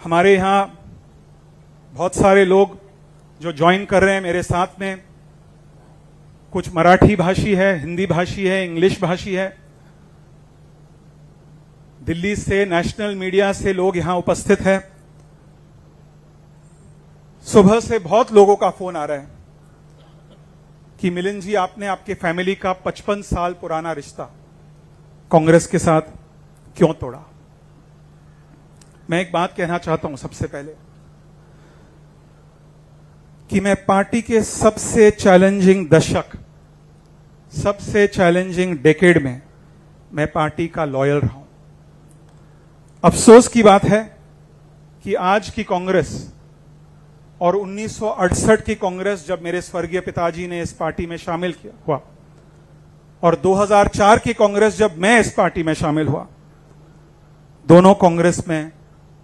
हमारे यहाँ बहुत सारे लोग जो ज्वाइन कर रहे हैं मेरे साथ में, कुछ मराठी भाषी है, हिंदी भाषी है, इंग्लिश भाषी है। दिल्ली से नेशनल मीडिया से लोग यहां उपस्थित हैं। सुबह से बहुत लोगों का फोन आ रहा है कि मिलिंद जी, आपने आपके फैमिली का 55 साल पुराना रिश्ता कांग्रेस के साथ क्यों तोड़ा। मैं एक बात कहना चाहता हूं सबसे पहले कि मैं पार्टी के सबसे चैलेंजिंग दशक, सबसे चैलेंजिंग डेकेड में मैं पार्टी का लॉयल रहा हूं। अफसोस की बात है कि आज की कांग्रेस और 1968 की कांग्रेस, जब मेरे स्वर्गीय पिताजी ने इस पार्टी में शामिल किया हुआ, और 2004 की कांग्रेस जब मैं इस पार्टी में शामिल हुआ, दोनों कांग्रेस में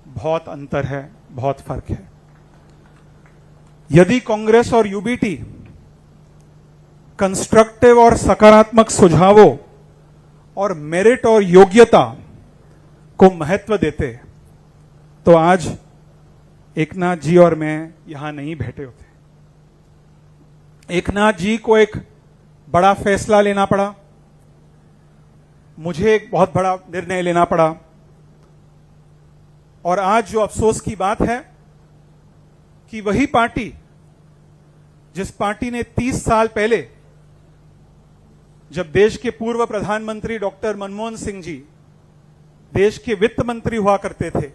बहुत अंतर है, बहुत फर्क है। यदि कांग्रेस और यूबीटी कंस्ट्रक्टिव और सकारात्मक सुझावों और मेरिट और योग्यता को महत्व देते तो आज एकनाथ जी और मैं यहां नहीं बैठे होते। एकनाथ जी को एक बड़ा फैसला लेना पड़ा, मुझे एक बहुत बड़ा निर्णय लेना पड़ा, और आज जो अफसोस की बात है कि वही पार्टी, जिस पार्टी ने 30 साल पहले, जब देश के पूर्व प्रधानमंत्री डॉक्टर मनमोहन सिंह जी देश के वित्त मंत्री हुआ करते थे,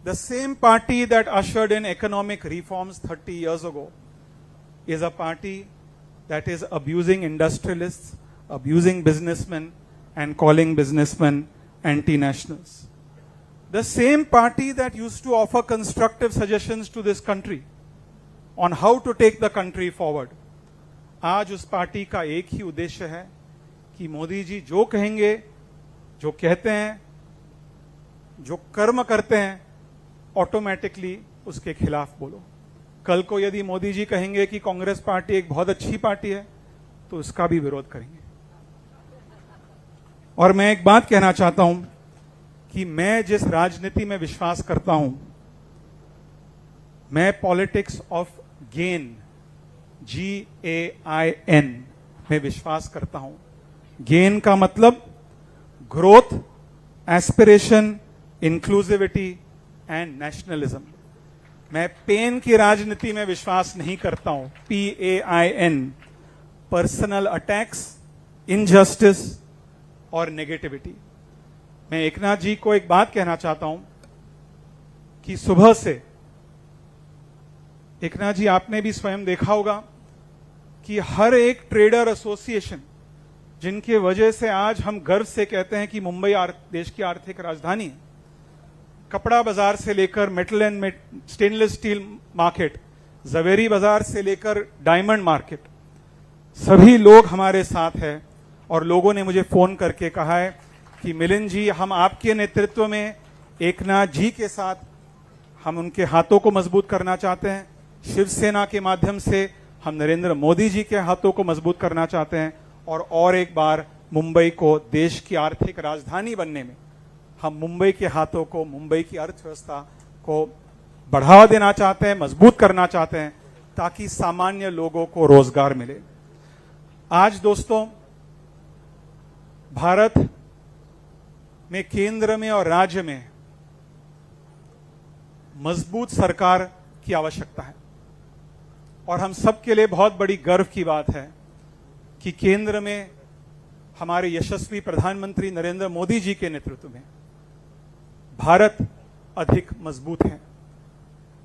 the same party that ushered in economic reforms 30 years ago is a party that is abusing industrialists, abusing businessmen, and calling businessmen anti-nationals. The same party that used to offer constructive suggestions to this country on how to take the country forward, आज उस party का एक ही उद्देश्य है कि मोदी जी जो कहेंगे, जो कहते हैं, जो कर्म करते हैं, ऑटोमेटिकली उसके खिलाफ बोलो। कल को यदि मोदी जी कहेंगे कि कांग्रेस पार्टी एक बहुत अच्छी पार्टी है, तो उसका भी विरोध करेंगे। और मैं एक बात कहना चाहता हूं कि मैं जिस राजनीति में विश्वास करता हूं, मैं पॉलिटिक्स ऑफ गेन, GAIN में विश्वास करता हूं। गेन का मतलब growth, aspiration, inclusivity and nationalism. मैं पेन की राजनीति में विश्वास नहीं करता हूं, PAIN, पर्सनल अटैक्स, इनजस्टिस और नेगेटिविटी। मैं एकनाथ जी को एक बात कहना चाहता हूं कि सुबह से, एकनाथ जी आपने भी स्वयं देखा होगा कि हर एक ट्रेडर एसोसिएशन, जिनके वजह से आज हम गर्व से कहते हैं कि मुंबई देश की आर्थिक राजधानी है, कपड़ा बाजार से लेकर metal and stainless steel market, Zaveri Bazaar से लेकर डायमंड मार्केट, सभी लोग हमारे साथ हैं। और लोगों ने मुझे फोन करके कहा है कि मिलिंद जी, हम आपके नेतृत्व में एकनाथ जी के साथ, हम उनके हाथों को मजबूत करना चाहते हैं। शिवसेना के माध्यम से हम नरेंद्र मोदी जी के हाथों को मजबूत करना चाहते हैं, और एक बार मुंबई को देश की आर्थिक राजधानी बनने में हम मुंबई के हाथों को, मुंबई की अर्थव्यवस्था को बढ़ावा देना चाहते हैं, मजबूत करना चाहते हैं, ताकि सामान्य लोगों को रोजगार मिले। आज दोस्तों, भारत में केंद्र में और राज्य में मजबूत सरकार की आवश्यकता है, और हम सबके लिए बहुत बड़ी गर्व की बात है कि केंद्र में हमारे यशस्वी प्रधानमंत्री नरेंद्र मोदी जी के नेतृत्व में भारत अधिक मजबूत है।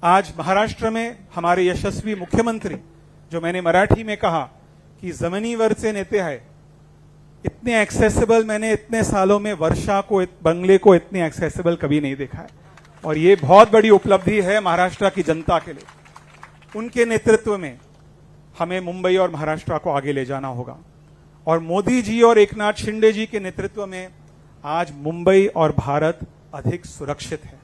आज महाराष्ट्र में हमारे यशस्वी मुख्यमंत्री, जो मैंने मराठी में कहा कि जमिनीवरचे नेते है, इतने एक्सेसिबल मैंने इतने सालों में वर्षा को, बंगले को इतने एक्सेसिबल कभी नहीं देखा है, और ये बहुत बड़ी उपलब्धि है महाराष्ट्र की जनता के लिए। उनके नेतृत्व में हमें मुंबई और महाराष्ट्र को आगे ले जाना होगा, और मोदी जी और एकनाथ शिंदे जी के नेतृत्व में आज मुंबई और भारत अधिक सुरक्षित है।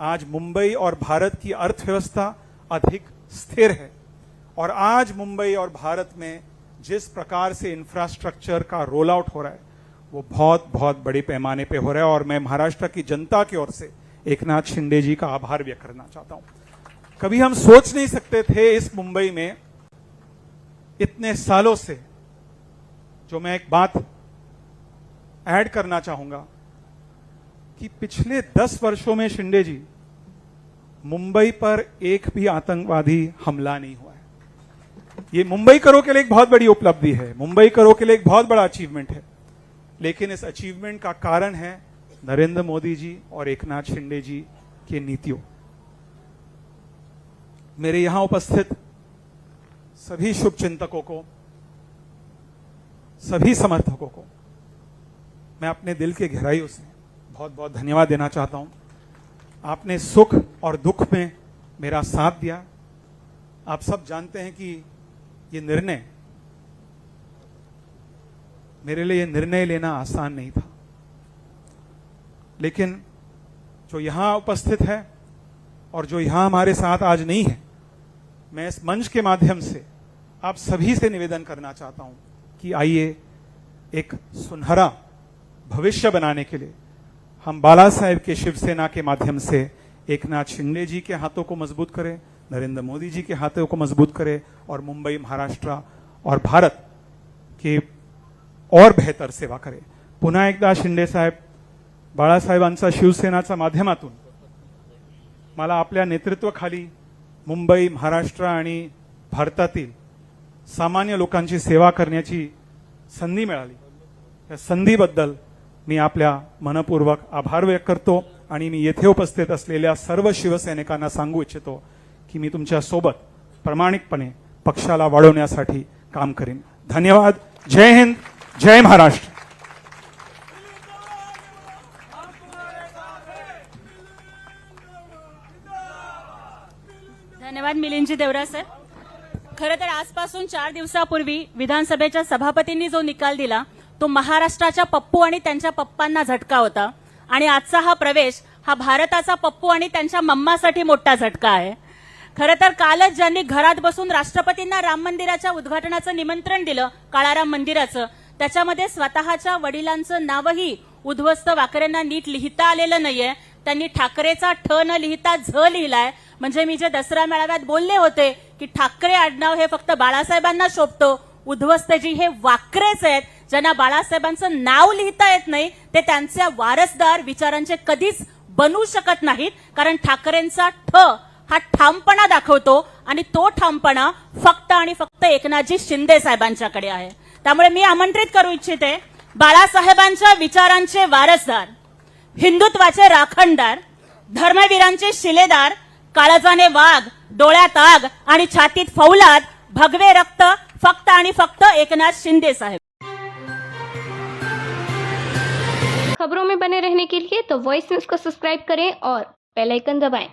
आज मुंबई और भारत की अर्थव्यवस्था अधिक स्थिर है, और आज मुंबई और भारत में जिस प्रकार से इंफ्रास्ट्रक्चर का रोल आउट हो रहा है, वो बहुत बहुत बड़े पैमाने पे हो रहा है। और मैं महाराष्ट्र की जनता की ओर से एकनाथ शिंदे जी का आभार व्यक्त करना चाहता हूं। कभी हम सोच नहीं सकते थे इस मुंबई में इतने सालों से, जो मैं एक बात ऐड करना चाहूंगा कि पिछले 10 वर्षों में शिंदे जी मुंबई पर एक भी आतंकवादी हमला नहीं हुआ है। ये मुंबई करो के लिए एक बहुत बड़ी उपलब्धि है, मुंबई करो के लिए एक बहुत बड़ा अचीवमेंट है, लेकिन इस अचीवमेंट का कारण है नरेंद्र मोदी जी और एकनाथ शिंदे जी की नीतियों। मेरे यहां उपस्थित सभी शुभचिंतकों को, सभी समर्थकों को मैं अपने दिल के गहराइयों से बहुत बहुत धन्यवाद देना चाहता हूं। आपने सुख और दुख में मेरा साथ दिया। आप सब जानते हैं कि ये निर्णय, मेरे लिए ये निर्णय लेना आसान नहीं था, लेकिन जो यहां उपस्थित है और जो यहां हमारे साथ आज नहीं है, मैं इस मंच के माध्यम से आप सभी से निवेदन करना चाहता हूं कि आइए एक सुनहरा भविष्य बनाने के लिए हम बाला साहेब के शिवसेना के माध्यम से एकनाथ शिंदे जी के हाथों को मजबूत करें, नरेंद्र मोदी जी के हाथों को मजबूत करें और मुंबई, महाराष्ट्र और भारत की और बेहतर सेवा करें। पुन्हा एकदा शिंदे साहेब, बाळासाहेबांचा शिवसेनाच्या माध्यमातून मला आपल्या नेतृत्वाखाली मुंबई, महाराष्ट्र आणि भारतातील सामान्य लोकांची सेवा करण्याची संधी मिळाली। या संधीबद्दल मी आपल्या मनपूर्वक आभार व्यक्त करतो आणि मी येथे उपस्थित असलेल्या सर्व शिवसैनिकांना सांगू इच्छितो की मी तुमच्या सोबत प्रामाणिकपणे पक्षाला वाढवण्यासाठी काम करेन। धन्यवाद। जय हिंद, जय महाराष्ट्र। धन्यवाद मिलिंदजी देवरा सर। खरं तर आजपासून 4 दिवसापूर्वी विधानसभेच्या सभापतींनी जो निकाल दिला तो महाराष्ट्राच्या पप्पू आणि त्यांच्या पप्पांना झटका होता, आणि आजचा हा प्रवेश हा भारताचा पप्पू आणि त्यांच्या मम्मासाठी मोठा झटका आहे। खरं तर कालच ज्यांनी घरात बसून राष्ट्रपतींना राम मंदिराच्या उद्घाटनाचं निमंत्रण दिलं, काळाराम मंदिराचं, त्याच्यामध्ये स्वतःच्या वडिलांचं नावही उद्ध्वस्त वाकरेंना नीट लिहिता आलेलं नाहीये। त्यांनी ठाकरेचा ठ न लिहिता झ लिहिलाय। म्हणजे मी जे दसरा मेळाव्यात बोलले होते की ठाकरे आडनाव हे फक्त बाळासाहेबांना शोभतं, उद्ध्वस्तजी हे वाकरेच आहेत, ज्यांना बाळासाहेबांचं नाव लिहिता येत नाही, ते त्यांचे वारसदार विचारांचे कधीच बनू शकत नाहीत, कारण ठाकरेंचा ठ हा ठामपणा दाखवतो आणि तो ठामपणा फक्त आणि फक्त एकनाथजी शिंदे साहेबांच्याकडे आहे। त्यामुळे मी आमंत्रित करू इच्छिते बाळासाहेबांच्या विचारांचे वारसदार, हिंदुत्वाचे राखणदार, धर्मवीरांचे शिलेदार, काळजाने वाघ, डोळ्यात आग आणि छातीत फौलाद, भगवे रक्त, फक्त आणि फक्त एकनाथ शिंदे साहेब। खबरों में बने रहने के लिए तो वॉइस न्यूज को सब्सक्राइब करें और बेल आइकन दबाएं।